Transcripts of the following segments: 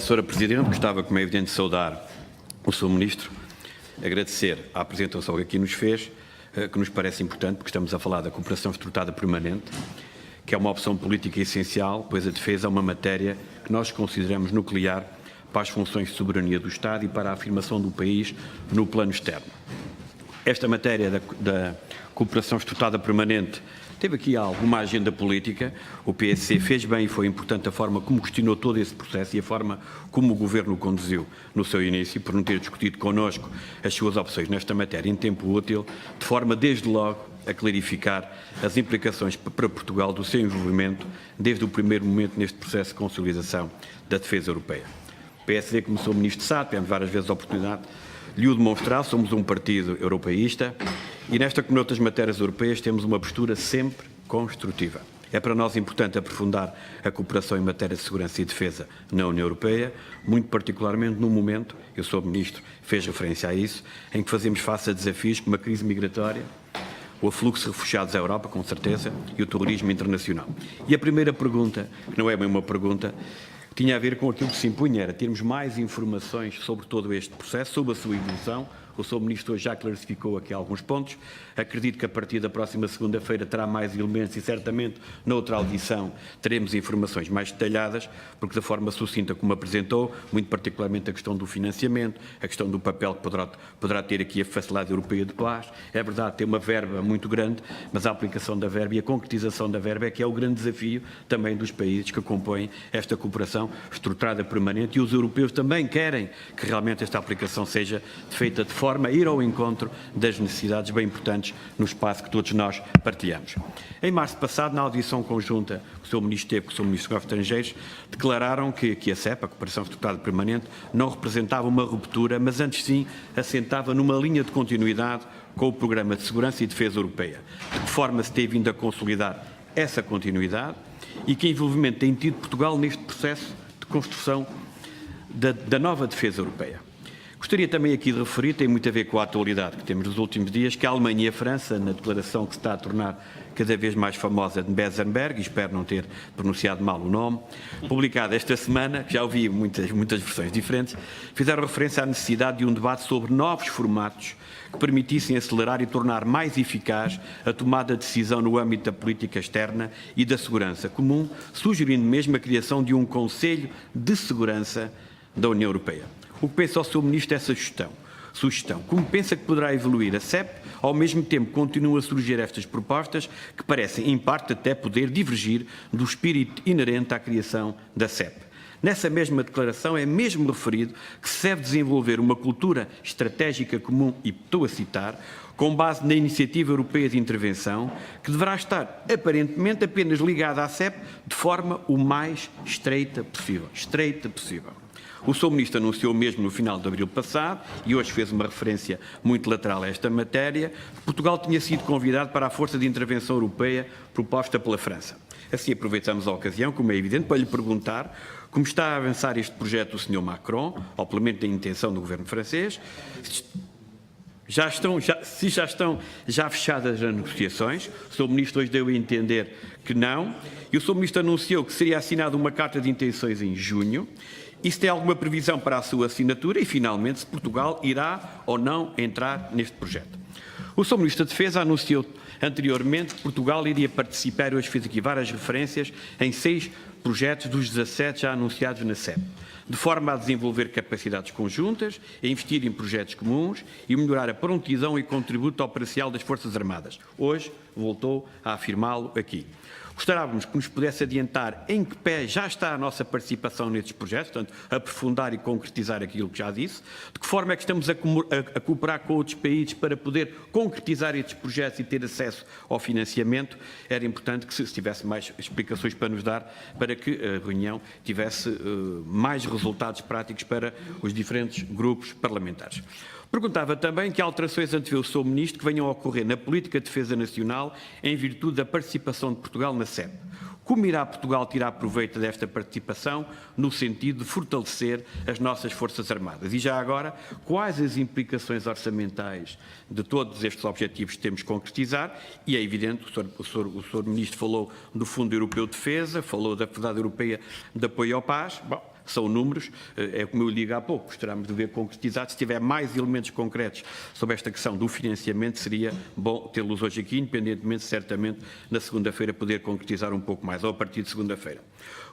Sra. Presidente, gostava, como é evidente, de saudar o Sr. Ministro, agradecer a apresentação que aqui nos fez, que nos parece importante, porque estamos a falar da cooperação estruturada permanente, que é uma opção política essencial, pois a defesa é uma matéria que nós consideramos nuclear para as funções de soberania do Estado e para a afirmação do país no plano externo. Esta matéria da cooperação estruturada permanente teve aqui alguma agenda política. O PSC fez bem e foi importante a forma como questionou todo esse processo e a forma como o Governo o conduziu no seu início, por não ter discutido connosco as suas opções nesta matéria em tempo útil, de forma, desde logo, a clarificar as implicações para Portugal do seu envolvimento desde o primeiro momento neste processo de consolidação da defesa europeia. O PSD, como o Sr. Ministro sabe, tivemos várias vezes a oportunidade de o demonstrar, somos um partido europeísta e nesta como noutras matérias europeias temos uma postura sempre construtiva. É para nós importante aprofundar a cooperação em matéria de segurança e defesa na União Europeia, muito particularmente no momento, o Sr. Ministro fez referência a isso, em que fazemos face a desafios como a crise migratória, o afluxo de refugiados à Europa, com certeza, e o terrorismo internacional. E a primeira pergunta, que não é bem uma pergunta, tinha a ver com aquilo que se impunha, era termos mais informações sobre todo este processo, sobre a sua evolução. O Sr. Ministro hoje já clarificou aqui alguns pontos. Acredito que a partir da próxima segunda-feira terá mais elementos e certamente noutra audição teremos informações mais detalhadas, porque da forma sucinta como apresentou, muito particularmente a questão do financiamento, a questão do papel que poderá ter aqui a Facilidade Europeia de Paz. É verdade, tem uma verba muito grande, mas a aplicação da verba e a concretização da verba é que é o grande desafio também dos países que compõem esta cooperação estruturada permanente, e os europeus também querem que realmente esta aplicação seja feita de forma a ir ao encontro das necessidades bem importantes no espaço que todos nós partilhamos. Em março passado, na audição conjunta que o Sr. Ministro teve com o Sr. Ministro dos Estrangeiros, declararam que a CEP, a Cooperação Estruturada Permanente, não representava uma ruptura, mas antes sim assentava numa linha de continuidade com o Programa de Segurança e Defesa Europeia. De que forma se tem vindo a consolidar essa continuidade e que envolvimento tem tido Portugal neste processo de construção da nova defesa europeia. Gostaria também aqui de referir, tem muito a ver com a atualidade que temos nos últimos dias, que a Alemanha e a França, na declaração que se está a tornar cada vez mais famosa de Meseberg, e espero não ter pronunciado mal o nome, publicada esta semana, que já ouvi muitas versões diferentes, fizeram referência à necessidade de um debate sobre novos formatos que permitissem acelerar e tornar mais eficaz a tomada de decisão no âmbito da política externa e da segurança comum, sugerindo mesmo a criação de um Conselho de Segurança da União Europeia. O que pensa o Sr. Ministro dessa sugestão? Como pensa que poderá evoluir a CEP? Ao mesmo tempo, continuam a surgir estas propostas que parecem, em parte, até poder divergir do espírito inerente à criação da CEP. Nessa mesma declaração é mesmo referido que se deve desenvolver uma cultura estratégica comum, e estou a citar, com base na Iniciativa Europeia de Intervenção, que deverá estar, aparentemente, apenas ligada à CEP de forma o mais estreita possível. O Sr. Ministro anunciou mesmo no final de abril passado, e hoje fez uma referência muito lateral a esta matéria, que Portugal tinha sido convidado para a Força de Intervenção Europeia proposta pela França. Assim aproveitamos a ocasião, como é evidente, para lhe perguntar como está a avançar este projeto do Sr. Macron, ou pelo menos da intenção do governo francês, se já estão fechadas as negociações. O Sr. Ministro hoje deu a entender que não, e o Sr. Ministro anunciou que seria assinada uma carta de intenções em junho. E se tem alguma previsão para a sua assinatura e, finalmente, se Portugal irá ou não entrar neste projeto. O Sr. Ministro da Defesa anunciou anteriormente que Portugal iria participar, hoje fez aqui várias referências, em 6 projetos dos 17 já anunciados na CEP, de forma a desenvolver capacidades conjuntas, a investir em projetos comuns e melhorar a prontidão e contributo operacional das Forças Armadas. Hoje voltou a afirmá-lo aqui. Gostávamos que nos pudesse adiantar em que pé já está a nossa participação nestes projetos, portanto, aprofundar e concretizar aquilo que já disse, de que forma é que estamos a cooperar com outros países para poder concretizar estes projetos e ter acesso ao financiamento. Era importante que se tivesse mais explicações para nos dar, para que a reunião tivesse mais resultados práticos para os diferentes grupos parlamentares. Perguntava também que alterações antevê o Sr. Ministro que venham a ocorrer na política de defesa nacional em virtude da participação de Portugal na CEP. Como irá Portugal tirar proveito desta participação no sentido de fortalecer as nossas Forças Armadas? E já agora, quais as implicações orçamentais de todos estes objetivos que temos que concretizar? E é evidente, o Sr. Ministro falou do Fundo Europeu de Defesa, falou da Facilidade Europeia de Apoio à Paz. Bom, são números, é como eu lhe digo há pouco, gostaríamos de ver concretizado. Se tiver mais elementos concretos sobre esta questão do financiamento, seria bom tê-los hoje aqui, independentemente, certamente, na segunda-feira poder concretizar um pouco mais, ou a partir de segunda-feira.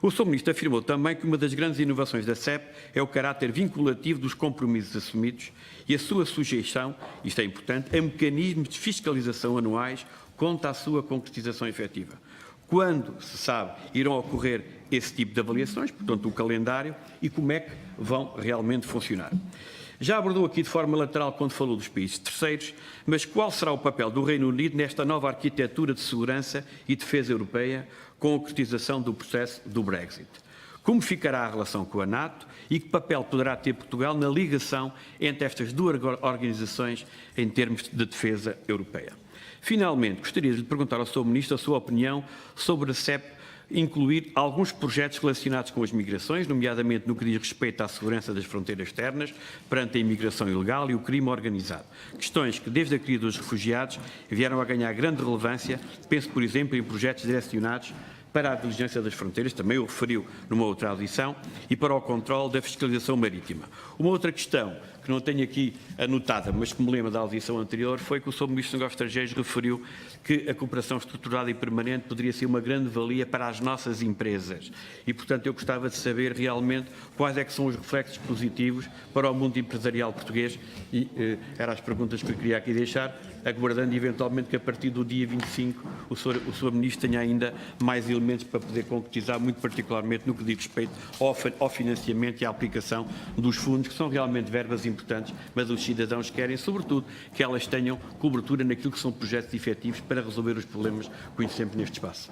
O Sr. Ministro afirmou também que uma das grandes inovações da CEP é o caráter vinculativo dos compromissos assumidos e a sua sujeição, isto é importante, a mecanismos de fiscalização anuais quanto à sua concretização efetiva. Quando, se sabe, irão ocorrer esse tipo de avaliações, portanto, o calendário, e como é que vão realmente funcionar. Já abordou aqui de forma lateral quando falou dos países terceiros, mas qual será o papel do Reino Unido nesta nova arquitetura de segurança e defesa europeia com a concretização do processo do Brexit? Como ficará a relação com a NATO e que papel poderá ter Portugal na ligação entre estas duas organizações em termos de defesa europeia? Finalmente, gostaria de lhe perguntar ao Sr. Ministro a sua opinião sobre a CEP incluir alguns projetos relacionados com as migrações, nomeadamente no que diz respeito à segurança das fronteiras externas, perante a imigração ilegal e o crime organizado. Questões que, desde a crise dos refugiados, vieram a ganhar grande relevância. Penso, por exemplo, em projetos direcionados para a diligência das fronteiras, também o referiu numa outra audição, e para o controle da fiscalização marítima. Uma outra questão, que não tenho aqui anotada, mas que me lembro da audição anterior, foi que o Sr. Ministro dos Negócios Estrangeiros referiu que a cooperação estruturada e permanente poderia ser uma grande valia para as nossas empresas. E, portanto, eu gostava de saber realmente quais é que são os reflexos positivos para o mundo empresarial português e eram as perguntas que eu queria aqui deixar, aguardando eventualmente que a partir do dia 25 o Sr. Ministro tenha ainda mais elementos para poder concretizar, muito particularmente no que diz respeito ao financiamento e à aplicação dos fundos, que são realmente verbas importantes, mas os cidadãos querem, sobretudo, que elas tenham cobertura naquilo que são projetos efetivos para resolver os problemas que conhecemos neste espaço.